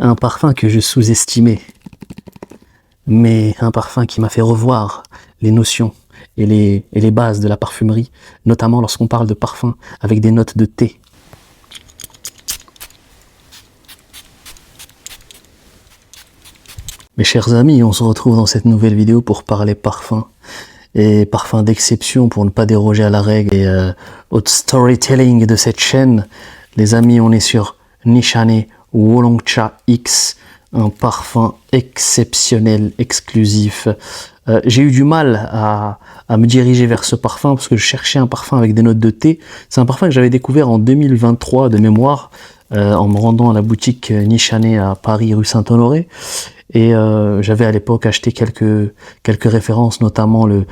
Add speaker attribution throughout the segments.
Speaker 1: un parfum que je sous-estimais, mais un parfum qui m'a fait revoir les notions et les bases de la parfumerie, notamment lorsqu'on parle de parfum avec des notes de thé. Mes chers amis, on se retrouve dans cette nouvelle vidéo pour parler parfum. Et parfum d'exception pour ne pas déroger à la règle et au storytelling de cette chaîne. Les amis, on est sur Nishane Woolongcha X, un parfum exceptionnel, exclusif. J'ai eu du mal à me diriger vers ce parfum parce que je cherchais un parfum avec des notes de thé. C'est un parfum que j'avais découvert en 2023 de mémoire en me rendant à la boutique Nishane à Paris, rue Saint-Honoré. Et j'avais à l'époque acheté quelques références, notamment le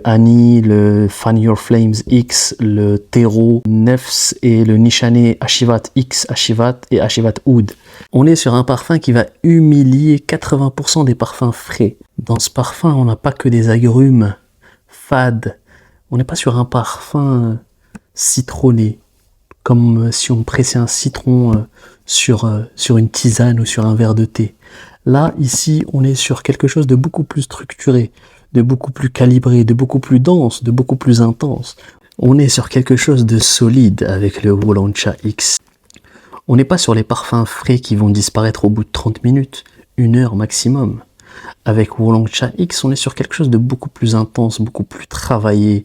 Speaker 1: Honey, le Fan Your Flames X, le Terreau Nefs et le Nishane Ashivat X, Ashivat et Ashivat Oud. On est sur un parfum qui va humilier 80% des parfums frais. Dans ce parfum, on n'a pas que des agrumes fades. On n'est pas sur un parfum citronné, comme si on pressait un citron sur une tisane ou sur un verre de thé. Là, ici, on est sur quelque chose de beaucoup plus structuré, de beaucoup plus calibré, de beaucoup plus dense, de beaucoup plus intense. On est sur quelque chose de solide avec le Woolongcha X. On n'est pas sur les parfums frais qui vont disparaître au bout de 30 minutes, 1 heure maximum. Avec Woolongcha X, on est sur quelque chose de beaucoup plus intense, beaucoup plus travaillé,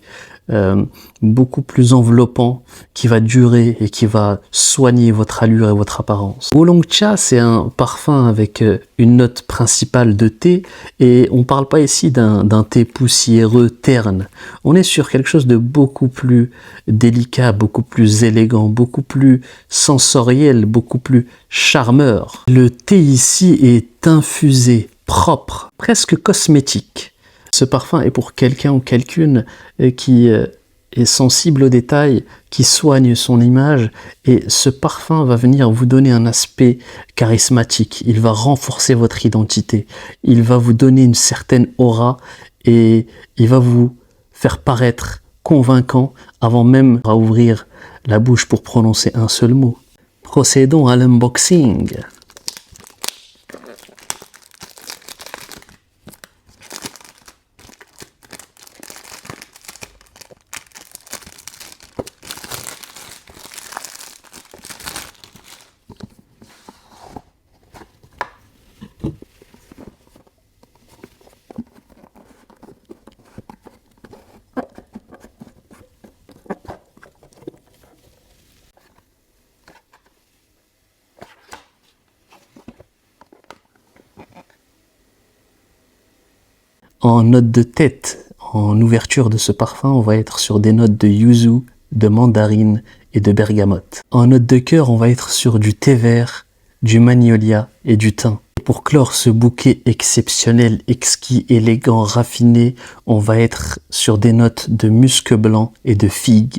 Speaker 1: beaucoup plus enveloppant, qui va durer et qui va soigner votre allure et votre apparence. Woolongcha, c'est un parfum avec une note principale de thé, et on parle pas ici d'un thé poussiéreux terne. On est sur quelque chose de beaucoup plus délicat, beaucoup plus élégant, beaucoup plus sensoriel, beaucoup plus charmeur. Le thé ici est infusé, propre, presque cosmétique. Ce parfum est pour quelqu'un ou quelqu'une qui est sensible aux détails, qui soigne son image, et ce parfum va venir vous donner un aspect charismatique, il va renforcer votre identité, il va vous donner une certaine aura et il va vous faire paraître convaincant avant même à ouvrir la bouche pour prononcer un seul mot. Procédons à l'unboxing. En note de tête, en ouverture de ce parfum, on va être sur des notes de yuzu, de mandarine et de bergamote. En note de cœur, on va être sur du thé vert, du magnolia et du thym. Pour clore ce bouquet exceptionnel, exquis, élégant, raffiné, on va être sur des notes de musc blanc et de figue.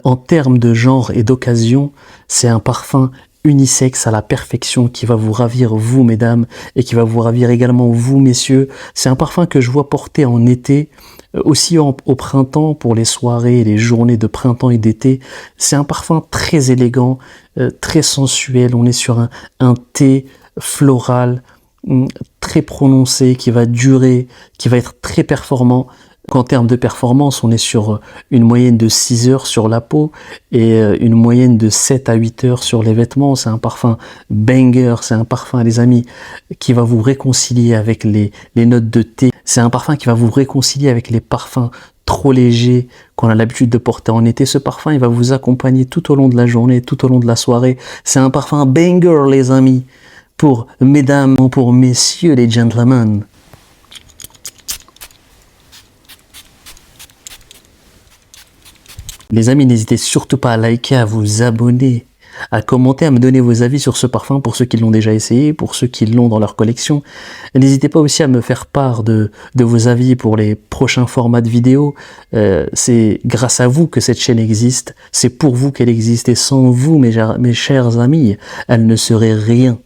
Speaker 1: En termes de genre et d'occasion, c'est un parfum unisexe à la perfection qui va vous ravir vous mesdames et qui va vous ravir également vous messieurs. C'est un parfum que je vois porter en été, aussi au printemps pour les soirées et les journées de printemps et d'été. C'est un parfum très élégant, très sensuel. On est sur un thé floral très prononcé qui va durer, qui va être très performant. Qu'en termes de performance, on est sur une moyenne de 6 heures sur la peau et une moyenne de 7 à 8 heures sur les vêtements. C'est un parfum banger, c'est un parfum, les amis, qui va vous réconcilier avec les notes de thé. C'est un parfum qui va vous réconcilier avec les parfums trop légers qu'on a l'habitude de porter en été. Ce parfum, il va vous accompagner tout au long de la journée, tout au long de la soirée. C'est un parfum banger, les amis, pour mesdames ou pour messieurs les gentlemen. Les amis, n'hésitez surtout pas à liker, à vous abonner, à commenter, à me donner vos avis sur ce parfum pour ceux qui l'ont déjà essayé, pour ceux qui l'ont dans leur collection. N'hésitez pas aussi à me faire part de vos avis pour les prochains formats de vidéos. C'est grâce à vous que cette chaîne existe, c'est pour vous qu'elle existe et sans vous, mes chers amis, elle ne serait rien.